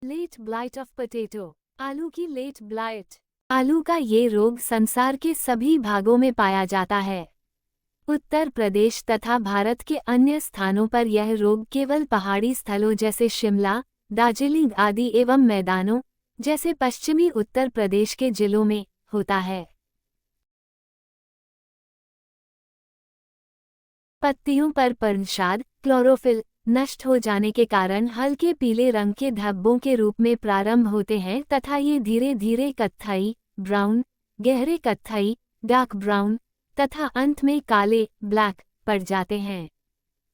Late blight of potato. आलू की late blight. आलू का ये रोग संसार के सभी भागों में पाया जाता है। उत्तर प्रदेश तथा भारत के अन्य स्थानों पर यह रोग केवल पहाड़ी स्थलों जैसे शिमला, दार्जिलिंग आदि एवं मैदानों जैसे पश्चिमी उत्तर प्रदेश के जिलों में होता है। पत्तियों पर पर्णशाद, क्लोरोफिल नष्ट हो जाने के कारण हल्के पीले रंग के धब्बों के रूप में प्रारंभ होते हैं तथा ये धीरे धीरे कत्थई, ब्राउन, गहरे कत्थई, डार्क ब्राउन तथा अंत में काले, ब्लैक पड़ जाते हैं।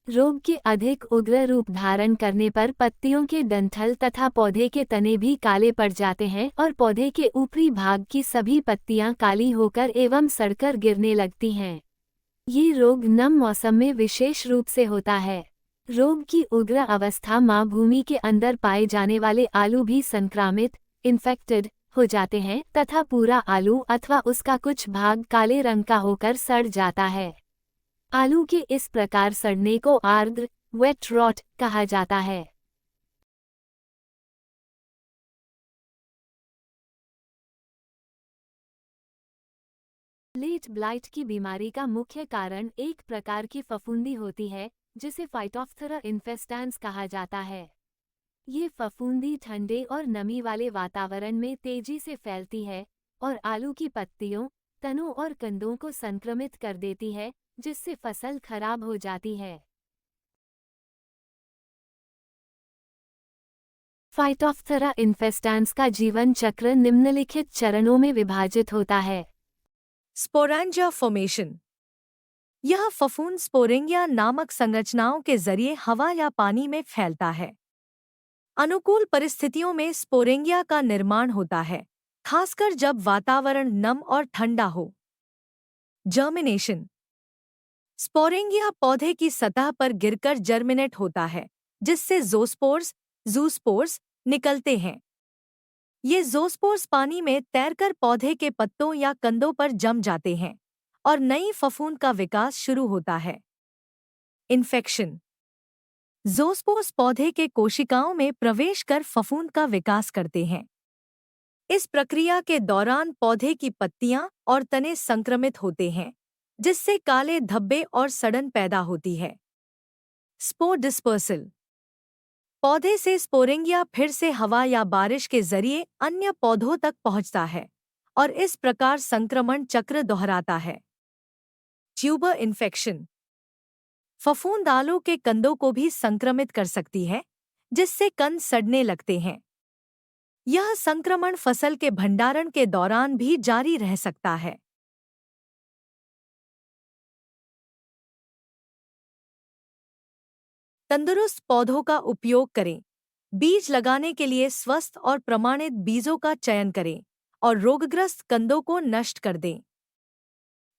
रोग के अधिक उग्र रूप धारण करने पर पत्तियों के डंठल तथा पौधे के तने भी काले पड़ जाते हैं और पौधे के ऊपरी भाग की सभी पत्तियां काली होकर एवं सड़कर गिरने लगती हैं। ये रोग नम मौसम में विशेष रूप से होता है। रोग की उग्र अवस्था में भूमि के अंदर पाए जाने वाले आलू भी संक्रामित, इन्फेक्टेड हो जाते हैं तथा पूरा आलू अथवा उसका कुछ भाग काले रंग का होकर सड़ जाता है। आलू के इस प्रकार सड़ने को आर्द्र, वेट रॉट कहा जाता है। लेट ब्लाइट की बीमारी का मुख्य कारण एक प्रकार की फफूंदी होती है जिसे फाइटोप्थेरा इन्फेस्टेंस कहा जाता है। ये फफूंदी ठंडे और नमी वाले वातावरण में तेजी से फैलती है और आलू की पत्तियों, तनों और कंदों को संक्रमित कर देती है, जिससे फसल खराब हो जाती है। फाइटोप्थेरा इन्फेस्टेंस का जीवन चक्र निम्नलिखित चरणों में विभाजित होता है। Sporangia formation. यह फफूंद स्पोरेंगिया नामक संरचनाओं के जरिए हवा या पानी में फैलता है। अनुकूल परिस्थितियों में स्पोरेंगिया का निर्माण होता है, खासकर जब वातावरण नम और ठंडा हो। जर्मिनेशन। स्पोरेंगिया पौधे की सतह पर गिरकर जर्मिनेट होता है, जिससे ज़ूस्पोर्स निकलते हैं। ये ज़ूस्पोर्स पानी में तैरकर पौधे के पत्तों या कंदों पर जम जाते हैं और नई फफूंद का विकास शुरू होता है। इन्फेक्शन। ज़ूस्पोर्स पौधे के कोशिकाओं में प्रवेश कर फफूंद का विकास करते हैं। इस प्रक्रिया के दौरान पौधे की पत्तियां और तने संक्रमित होते हैं, जिससे काले धब्बे और सड़न पैदा होती है। Spore dispersal. पौधे से स्पोरेंगिया फिर से हवा या बारिश के जरिए अन्य पौधों तक पहुंचता है और इस प्रकार संक्रमण चक्र दोहराता है। Tuber infection. फफूंद आलू के कंदों को भी संक्रमित कर सकती है, जिससे कंद सड़ने लगते हैं। यह संक्रमण फसल के भंडारण के दौरान भी जारी रह सकता है। तंदुरुस्त पौधों का उपयोग करें। बीज लगाने के लिए स्वस्थ और प्रमाणित बीजों का चयन करें और रोगग्रस्त कंदों को नष्ट कर दें।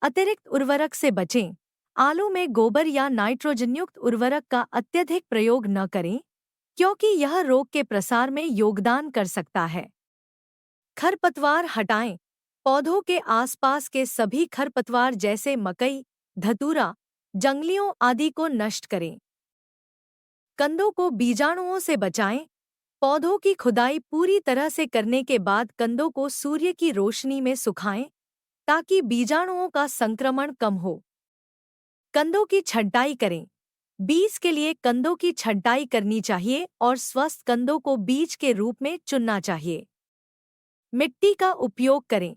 अतिरिक्त उर्वरक से बचें। आलू में गोबर या नाइट्रोजनयुक्त उर्वरक का अत्यधिक प्रयोग न करें, क्योंकि यह रोग के प्रसार में योगदान कर सकता है। खरपतवार हटाएं। पौधों के आसपास के सभी खरपतवार जैसे मकई, धतूरा, जंगलियों आदि को नष्ट करें। कंदों को बीजाणुओं से बचाएं। पौधों की खुदाई पूरी तरह से करने के बाद कंदों को सूर्य की रोशनी में सुखाएं, ताकि बीजाणुओं का संक्रमण कम हो। कंदों की छंटाई करें। बीज के लिए कंदों की छंटाई करनी चाहिए और स्वस्थ कंदों को बीज के रूप में चुनना चाहिए। मिट्टी का उपयोग करें।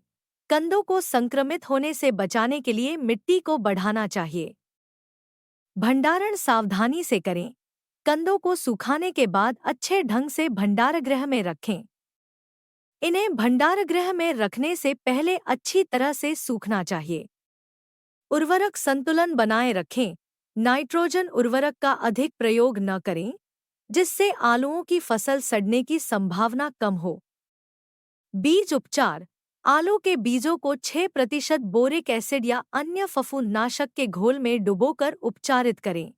कंदों को संक्रमित होने से बचाने के लिए मिट्टी को बढ़ाना चाहिए। भंडारण सावधानी से करें। कंदों को सुखाने के बाद अच्छे ढंग से भंडारगृह में रखें। इन्हें भंडारगृह में रखने से पहले अच्छी तरह से सूखना चाहिए। उर्वरक संतुलन बनाए रखें। नाइट्रोजन उर्वरक का अधिक प्रयोग न करें, जिससे आलूओं की फसल सड़ने की संभावना कम हो। बीज उपचार। आलू के बीजों को 6% बोरिक एसिड या अन्य फफूंदनाशक के घोल में डुबोकर उपचारित करें।